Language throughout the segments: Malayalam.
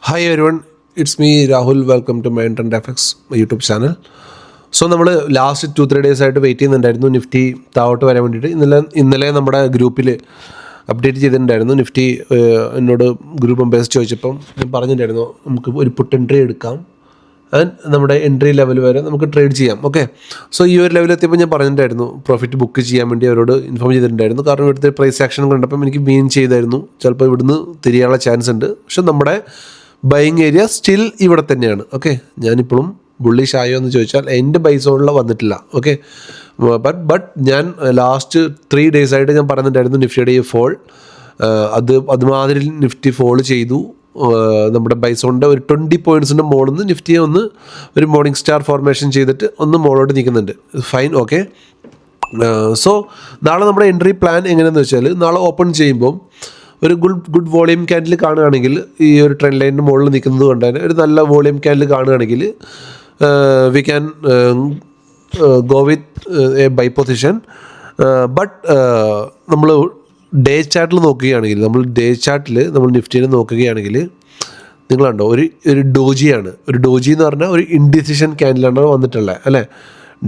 Hi everyone, it's me Rahul. Welcome to my Internet FX YouTube channel. So നമ്മൾ ലാസ്റ്റ് 2-3 ഡേയ്സ് ആയിട്ട് വെയിറ്റ് ചെയ്യുന്നുണ്ടായിരുന്നു നിഫ്റ്റി താഴോട്ട് വരാൻ വേണ്ടിയിട്ട്. ഇന്നലെ നമ്മുടെ ഗ്രൂപ്പിൽ അപ്ഡേറ്റ് ചെയ്തിട്ടുണ്ടായിരുന്നു. നിഫ്റ്റി എന്നോട് ഗ്രൂപ്പ് മെമ്പേഴ്സ് ചോദിച്ചപ്പം ഞാൻ പറഞ്ഞിട്ടുണ്ടായിരുന്നു നമുക്ക് ഒരു പുട്ട് എൻട്രി എടുക്കാം ആൻഡ് നമ്മുടെ എൻട്രി ലെവൽ വരെ നമുക്ക് ട്രേഡ് ചെയ്യാം. ഓക്കെ, സോ ഈ ഒരു ലെവലെത്തിയപ്പോൾ ഞാൻ പറഞ്ഞിട്ടുണ്ടായിരുന്നു പ്രോഫിറ്റ് ബുക്ക് ചെയ്യാൻ വേണ്ടി അവരോട് ഇൻഫോം ചെയ്തിട്ടുണ്ടായിരുന്നു. കാരണം ഇവിടുത്തെ പ്രൈസ് ആക്ഷൻ കണ്ടപ്പം എനിക്ക് മീൻ ചെയ്തായിരുന്നു ചിലപ്പോൾ ഇവിടുന്ന് തിരിയാനുള്ള ചാൻസ് ഉണ്ട്. പക്ഷെ നമ്മുടെ ബൈയിങ് ഏരിയ സ്റ്റിൽ ഇവിടെ തന്നെയാണ്. ഓക്കെ, ഞാനിപ്പോഴും ബുള്ളിഷ് ആയോ എന്ന് ചോദിച്ചാൽ എൻ്റെ ബൈ സോണിൽ വന്നിട്ടില്ല. ഓക്കെ, ബട്ട് ഞാൻ ലാസ്റ്റ് 3 ഡേയ്സ് ആയിട്ട് ഞാൻ പറഞ്ഞിട്ടുണ്ടായിരുന്നു നിഫ്റ്റിയുടെ ഈ ഫോൾ അതുമാതിരി നിഫ്റ്റി ഫോൾ ചെയ്തു. നമ്മുടെ ബൈസോണിൻ്റെ ഒരു 20 പോയിൻറ്റ്സിൻ്റെ മുകളിൽ നിന്ന് നിഫ്റ്റിയെ ഒന്ന് ഒരു മോർണിംഗ് സ്റ്റാർ ഫോർമേഷൻ ചെയ്തിട്ട് ഒന്ന് മുകളോട്ട് നിൽക്കുന്നുണ്ട്. Fine, okay. സോ നാളെ നമ്മുടെ എൻട്രി പ്ലാൻ എങ്ങനെയാണെന്ന് വെച്ചാൽ നാളെ ഓപ്പൺ ചെയ്യുമ്പോൾ ഒരു ഗുഡ് വോളിയം ക്യാൻഡിൽ കാണുകയാണെങ്കിൽ ഈ ഒരു ട്രെൻഡ് ലൈനിൻ്റെ മുകളിൽ നിൽക്കുന്നത് കൊണ്ട് തന്നെ ഒരു നല്ല വോളിയം ക്യാൻഡിൽ കാണുകയാണെങ്കിൽ we can go with a buy position. But നമ്മൾ ഡേ ചാർട്ടിൽ നോക്കുകയാണെങ്കിൽ നമ്മൾ നിഫ്റ്റിയിൽ നോക്കുകയാണെങ്കിൽ നിങ്ങൾ കണ്ടോ ഒരു ഡോജിയാണ്. ഒരു ഡോജി എന്ന് പറഞ്ഞാൽ ഒരു ഇൻഡിസിഷൻ ക്യാൻഡിലാണ് വന്നിട്ടുള്ളത് അല്ലേ.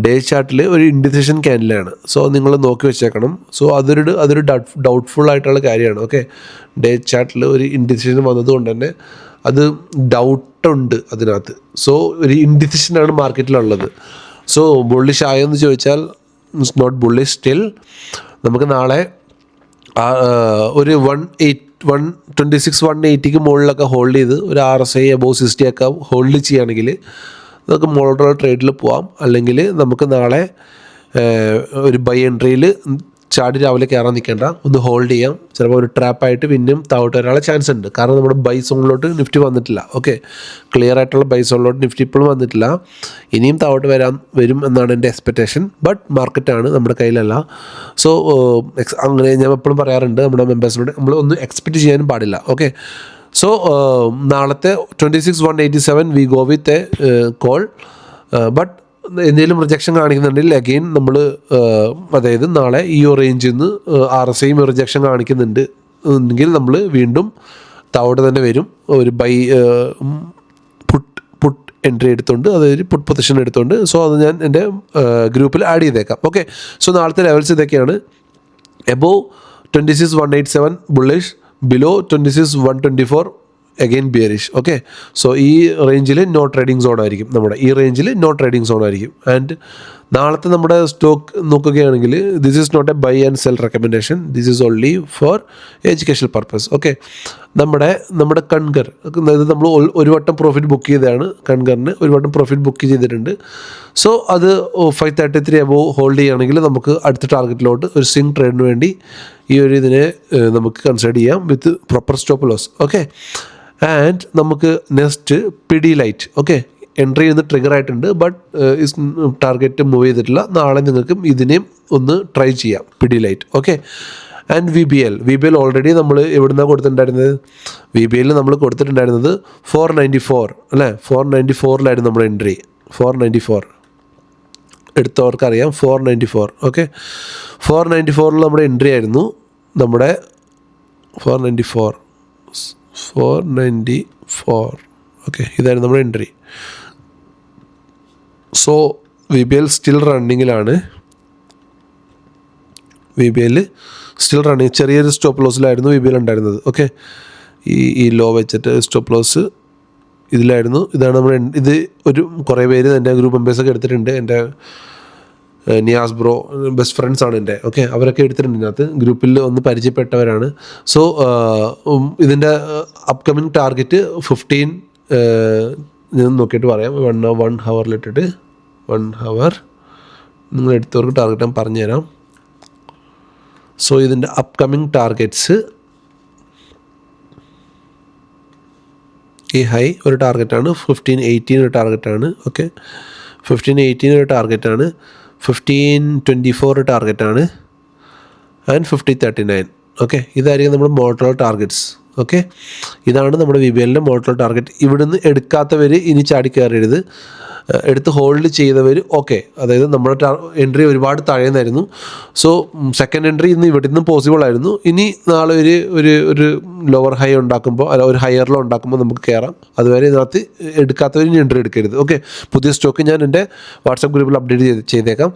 ഡേ ചാർട്ടിൽ ഒരു ഇൻഡിസിഷൻ ക്യാൻഡിലാണ്. സോ നിങ്ങൾ നോക്കി വെച്ചേക്കണം. സോ അതൊരു ഡൗട്ട്ഫുൾ ആയിട്ടുള്ള കാര്യമാണ്. ഓക്കെ, ഡേ ചാർട്ടിൽ ഒരു ഇൻഡിസിഷൻ വന്നതുകൊണ്ട് തന്നെ അത് ഡൗട്ടുണ്ട് അതിനകത്ത്. സോ ഒരു ഇൻഡിസിഷനാണ് മാർക്കറ്റിലുള്ളത്. സോ ബുള്ളിഷ് ആയോ എന്ന് ചോദിച്ചാൽ ഇറ്റ്സ് നോട്ട് ബുള്ളിഷ് സ്റ്റിൽ. നമുക്ക് നാളെ ഒരു 126-180 മുകളിലൊക്കെ ഹോൾഡ് ചെയ്ത് ഒരു RSI above 60 ഒക്കെ ഹോൾഡ് ചെയ്യുകയാണെങ്കിൽ നമുക്ക് മുകളിലുള്ള ട്രേഡിൽ പോവാം. അല്ലെങ്കിൽ നമുക്ക് നാളെ ഒരു ബൈ എൻട്രിയിൽ ചാടി രാവിലെ കയറാൻ നിൽക്കേണ്ട, ഒന്ന് ഹോൾഡ് ചെയ്യാം. ചിലപ്പോൾ ഒരു ട്രാപ്പായിട്ട് പിന്നെയും താഴോട്ട് വരാനുള്ള ചാൻസ് ഉണ്ട്. കാരണം നമ്മുടെ ബൈ സോണിലോട്ട് നിഫ്റ്റി വന്നിട്ടില്ല. ഓക്കെ, ക്ലിയർ ആയിട്ടുള്ള ബൈ സോണിലോട്ട് നിഫ്റ്റി ഇപ്പോഴും വന്നിട്ടില്ല. ഇനിയും താഴോട്ട് വരും എന്നാണ് എൻ്റെ എക്സ്പെക്റ്റേഷൻ. ബട്ട് മാർക്കറ്റാണ്, നമ്മുടെ കയ്യിലല്ല. സോ അങ്ങനെ ഞാൻ എപ്പോഴും പറയാറുണ്ട് നമ്മുടെ മെമ്പേഴ്സിനോട്, നമ്മൾ ഒന്നും എക്സ്പെക്റ്റ് ചെയ്യാനും പാടില്ല. ഓക്കെ, സോ നാളത്തെ 26-187 we go with A call. But എന്തെങ്കിലും റിജക്ഷൻ കാണിക്കുന്നുണ്ടെങ്കിൽ അഗെയിൻ നമ്മൾ അതായത് നാളെ ഈ റേഞ്ചിൽ നിന്ന് RSIയും റിജക്ഷൻ കാണിക്കുന്നുണ്ട് എങ്കിൽ നമ്മൾ വീണ്ടും താഴോട്ട് തന്നെ വരും. ഒരു ബൈ പുട്ട് എൻട്രി എടുത്തുകൊണ്ട്, അതായത് പുട്ട് പൊസിഷൻ എടുത്തുകൊണ്ട്. സോ അത് ഞാൻ എൻ്റെ ഗ്രൂപ്പിൽ ആഡ് ചെയ്തേക്കാം. ഓക്കെ, സോ നാളത്തെ ലെവൽസ് ഇതൊക്കെയാണ്. Above 26-187 bullish, below 26-124 again bearish. Okay, so ഈ റേഞ്ചിൽ നോ ട്രേഡിംഗ് സോൺ ആയിരിക്കും. ആൻഡ് നാളത്തെ നമ്മുടെ സ്റ്റോക്ക് നോക്കുകയാണെങ്കിൽ this is not a buy and sell recommendation, this is only for educational purpose. Okay, നമ്മുടെ കൺഗർ, അതായത് നമ്മൾ ഒരു വട്ടം പ്രോഫിറ്റ് ബുക്ക് ചെയ്തതാണ്. കൺഗറിന് ഒരു വട്ടം പ്രോഫിറ്റ് ബുക്ക് ചെയ്തിട്ടുണ്ട്. സോ അത് 533 അബോവ് ഹോൾഡ് ചെയ്യുകയാണെങ്കിൽ നമുക്ക് അടുത്ത ടാർഗറ്റിലോട്ട് ഒരു സ്വിംഗ് ട്രേഡിന് വേണ്ടി ഈ ഒരു ഇതിനെ നമുക്ക് കൺസിഡർ ചെയ്യാം with proper stop loss. Okay, and നമുക്ക് next PD light. Okay, entry ഇന്ന് ട്രിഗർ ആയിട്ടുണ്ട്, ബട്ട് ടാർഗറ്റ് മൂവ് ചെയ്തിട്ടില്ല. നാളെ നിങ്ങൾക്ക് ഇതിനെയും ഒന്ന് ട്രൈ ചെയ്യാം, PD light. Okay, and VBL already നമ്മൾ എവിടുന്നാണ് കൊടുത്തിട്ടുണ്ടായിരുന്നത്? VBL നമ്മൾ കൊടുത്തിട്ടുണ്ടായിരുന്നത് 494 അല്ലേ. 494 നമ്മുടെ എൻട്രി. 494 എടുത്തവർക്കറിയാം. 494. ഓക്കെ, 494 നമ്മുടെ എൻട്രി ആയിരുന്നു. നമ്മുടെ 494. ഓക്കെ, ഇതായിരുന്നു നമ്മുടെ എൻട്രി. സോ VBL സ്റ്റിൽ റണ്ണിങ്ങിലാണ്. ചെറിയൊരു സ്റ്റോപ്പ് ലോസിലായിരുന്നു VBL ഉണ്ടായിരുന്നത്. ഓക്കെ, ഈ ലോ വെച്ചിട്ട് സ്റ്റോപ്പ് ലോസ് ഇതിലായിരുന്നു. ഇതാണ് നമ്മുടെ ഇത് കുറേ പേര് എൻ്റെ ഗ്രൂപ്പ് മെമ്പേഴ്സൊക്കെ എടുത്തിട്ടുണ്ട്. എൻ്റെ നിയാസ് ബ്രോ ബെസ്റ്റ് ഫ്രണ്ട്സാണ് എൻ്റെ. ഓക്കെ, അവരൊക്കെ എടുത്തിട്ടുണ്ട് ഇതിനകത്ത്. ഗ്രൂപ്പിൽ ഒന്ന് പരിചയപ്പെട്ടവരാണ്. സോ ഇതിൻ്റെ അപ്കമിങ് ടാർഗറ്റ് 15 ഞാൻ നോക്കിയിട്ട് പറയാം. 1 ഹവറിലിട്ടിട്ട് 1 ഹവർ നിങ്ങൾ എടുത്തവർക്ക് ടാർഗറ്റ് ഞാൻ പറഞ്ഞുതരാം. സോ ഇതിൻ്റെ അപ്കമിങ് ടാർഗറ്റ്സ്, ഈ ഹൈ ഒരു ടാർഗറ്റാണ്, 1518 ഒരു ടാർഗറ്റാണ്. ഓക്കെ, 1518 ഒരു ടാർഗറ്റാണ്, 1524 ഒരു ടാർഗറ്റാണ്, ആൻഡ് 5039. ഓക്കെ, ഇതായിരിക്കും നമ്മുടെ മോട്ടോർ ടാർഗറ്റ്സ്. ഓക്കെ, ഇതാണ് നമ്മുടെ VBLൻ്റെ മോട്ടോർ ടാർഗറ്റ്. ഇവിടുന്ന് എടുക്കാത്തവർ ഇനി ചാടി കയറരുത്. എടുത്ത് ഹോൾഡ് ചെയ്തവർ ഓക്കെ, അതായത് നമ്മുടെ എൻട്രി ഒരുപാട് താഴെന്നായിരുന്നു. സോ സെക്കൻഡ് എൻട്രി ഇന്ന് ഇവിടെ നിന്ന് പോസിബിൾ ആയിരുന്നു. ഇനി നാളെ ഒരു ലോവർ ഹൈ ഉണ്ടാക്കുമ്പോൾ അല്ല ഒരു ഹയർ ലോ ഉണ്ടാക്കുമ്പോൾ നമുക്ക് കയറാം. അതുവരെ ഇതിനകത്ത് എടുക്കാത്തവർ ഇനി എൻട്രി എടുക്കരുത്. ഓക്കെ, പുതിയ സ്റ്റോക്ക് ഞാൻ എൻ്റെ വാട്സപ്പ് ഗ്രൂപ്പിൽ അപ്ഡേറ്റ് ചെയ്തേക്കാം.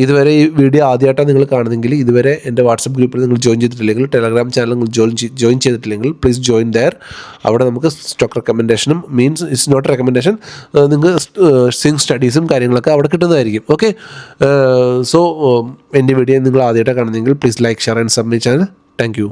ഇതുവരെ ഈ വീഡിയോ ആദ്യമായിട്ടാണ് നിങ്ങൾ കാണുന്നതെങ്കിൽ ഇതുവരെ എൻ്റെ വാട്സപ്പ് ഗ്രൂപ്പിൽ നിങ്ങൾ ജോയിൻ ചെയ്തിട്ടില്ലെങ്കിൽ, ടെലഗ്രാം ചാനൽ നിങ്ങൾ ജോയിൻ ചെയ്തിട്ടില്ലെങ്കിൽ പ്ലീസ് ജോയിൻ ദെയർ. അവിടെ നമുക്ക് സ്റ്റോക്ക് റെക്കമെൻഡേഷനും മീൻസ് ഇറ്റ്സ് നോട്ട് റെക്കമെൻഡേഷൻ, നിങ്ങൾക്ക് സ്വിംഗ് സ്റ്റഡീസും കാര്യങ്ങളൊക്കെ അവിടെ കിട്ടുന്നതായിരിക്കും. ഓക്കെ, സോ എൻ്റെ വീഡിയോ നിങ്ങൾ ആദ്യമായിട്ടാണ് കാണുന്നതെങ്കിൽ please like, share and subscribe channel. Thank you.